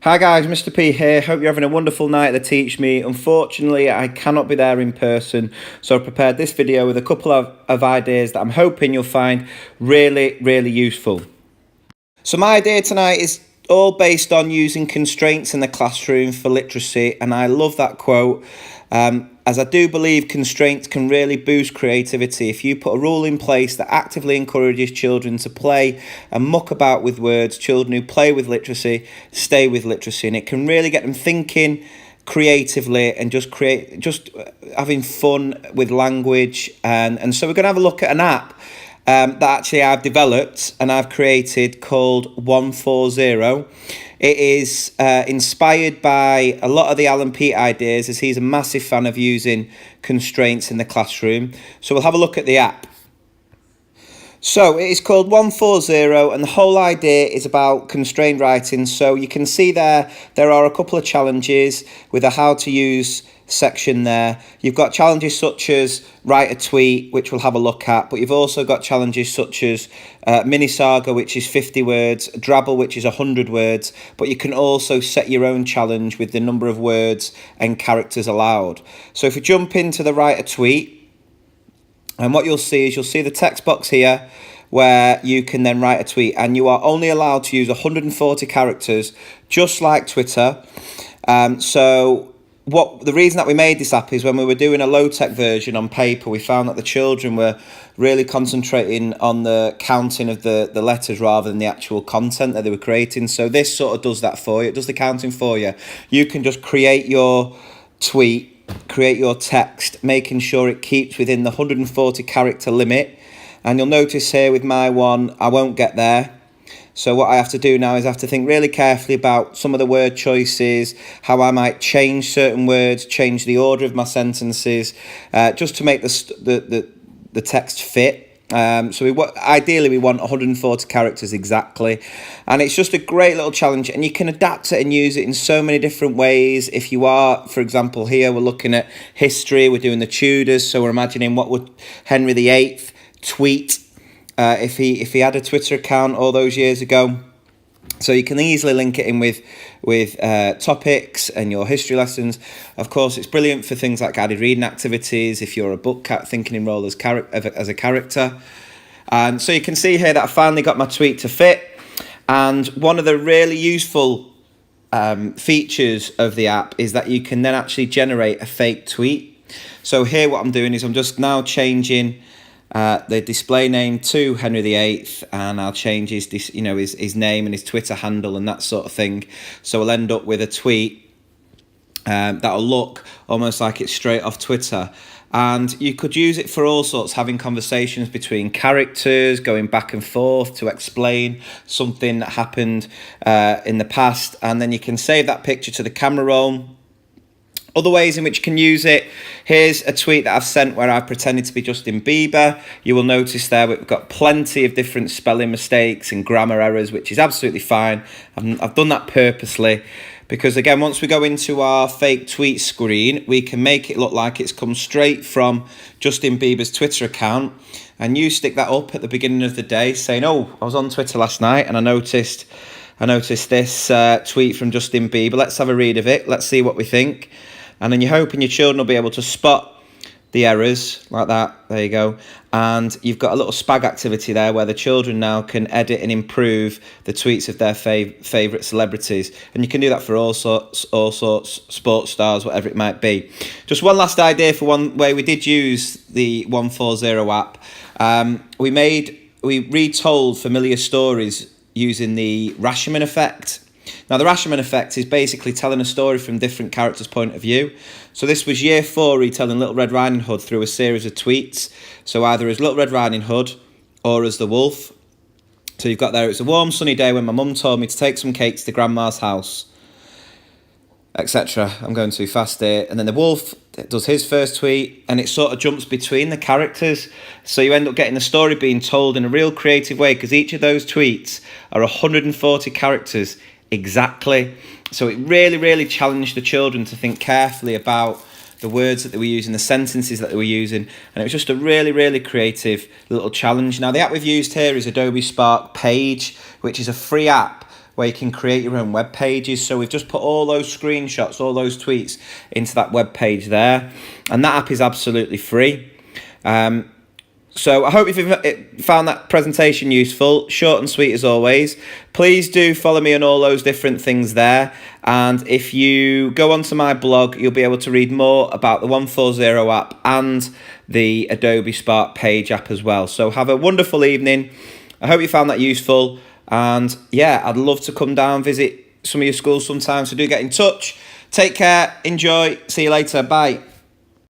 Hi guys, Mr. P here. Hope you're having a wonderful night at the Teachmeet. Unfortunately, I cannot be there in person, so I've prepared this video with a couple of ideas that I'm hoping you'll find really useful. So my idea tonight is all based on using constraints in the classroom for literacy, and I love that quote. As I do believe constraints can really boost creativity. If you put a rule in place that actively encourages children to play and muck about with words, children who play with literacy stay with literacy, and it can really get them thinking creatively and just having fun with language. And so we're going to have a look at an app that actually I've developed and I've created called 140. It is inspired by a lot of the Alan Peat ideas, as he's a massive fan of using constraints in the classroom. So we'll have a look at the app. So it is called 140, and the whole idea is about constrained writing. So you can see there are a couple of challenges with a how to use section there. You've got challenges such as write a tweet, which we'll have a look at, but you've also got challenges such as mini saga, which is 50 words, Drabble, which is 100 words, but you can also set your own challenge with the number of words and characters allowed. So if we jump into the write a tweet, and what you'll see the text box here where you can then write a tweet, and you are only allowed to use 140 characters, just like Twitter. The reason that we made this app is when we were doing a low-tech version on paper, we found that the children were really concentrating on the counting of the letters rather than the actual content that they were creating. So this sort of does that for you. It does the counting for you. You can just create your tweet, create your text, making sure it keeps within the 140 character limit. And you'll notice here with my one, I won't get there. So what I have to do now is I have to think really carefully about some of the word choices, how I might change certain words, change the order of my sentences, just to make the text fit. Ideally we want 140 characters exactly, and it's just a great little challenge, and you can adapt it and use it in so many different ways. If you are, for example, here we're looking at history, we're doing the Tudors, so we're imagining what would Henry VIII tweet if he had a Twitter account all those years ago. So you can easily link it in with topics and your history lessons. Of course, it's brilliant for things like guided reading activities, if you're a book cat thinking in role as a character. And so you can see here that I finally got my tweet to fit. And one of the really useful features of the app is that you can then actually generate a fake tweet. So here what I'm doing is I'm just now changing the display name to Henry VIII, and I'll change his name and his Twitter handle and that sort of thing. So we'll end up with a tweet that'll look almost like it's straight off Twitter. And you could use it for all sorts, having conversations between characters, going back and forth to explain something that happened in the past. And then you can save that picture to the camera roll. Other ways in which you can use it, here's a tweet that I've sent where I've pretended to be Justin Bieber. You will notice there we've got plenty of different spelling mistakes and grammar errors, which is absolutely fine. I've done that purposely because, again, once we go into our fake tweet screen, we can make it look like it's come straight from Justin Bieber's Twitter account. And you stick that up at the beginning of the day saying, oh, I was on Twitter last night and I noticed this tweet from Justin Bieber. Let's have a read of it. Let's see what we think. And then you're hoping your children will be able to spot the errors like that. There you go. And you've got a little spag activity there where the children now can edit and improve the tweets of their favourite celebrities. And you can do that for all sorts, sports stars, whatever it might be. Just one last idea for one way we did use the 140 app. We retold familiar stories using the Rashomon effect. Now, the Rashomon effect is basically telling a story from different characters' point of view. So this was year 4 retelling Little Red Riding Hood through a series of tweets. So either as Little Red Riding Hood or as the wolf. So you've got there, it's a warm sunny day when my mum told me to take some cakes to Grandma's house, etc. I'm going too fast here. And then the wolf does his first tweet, and it sort of jumps between the characters. So you end up getting the story being told in a real creative way, because each of those tweets are 140 characters exactly. So it really challenged the children to think carefully about the words that they were using, the sentences that they were using, and it was just a really creative little challenge. Now, the app we've used here is Adobe Spark Page, which is a free app where you can create your own web pages. So we've just put all those screenshots, all those tweets into that web page there. And that app is absolutely free. So I hope you've found that presentation useful, short and sweet as always. Please do follow me on all those different things there. And if you go onto my blog, you'll be able to read more about the 140 app and the Adobe Spark Page app as well. So have a wonderful evening. I hope you found that useful. And yeah, I'd love to come down, visit some of your schools sometime. So do get in touch. Take care. Enjoy. See you later. Bye.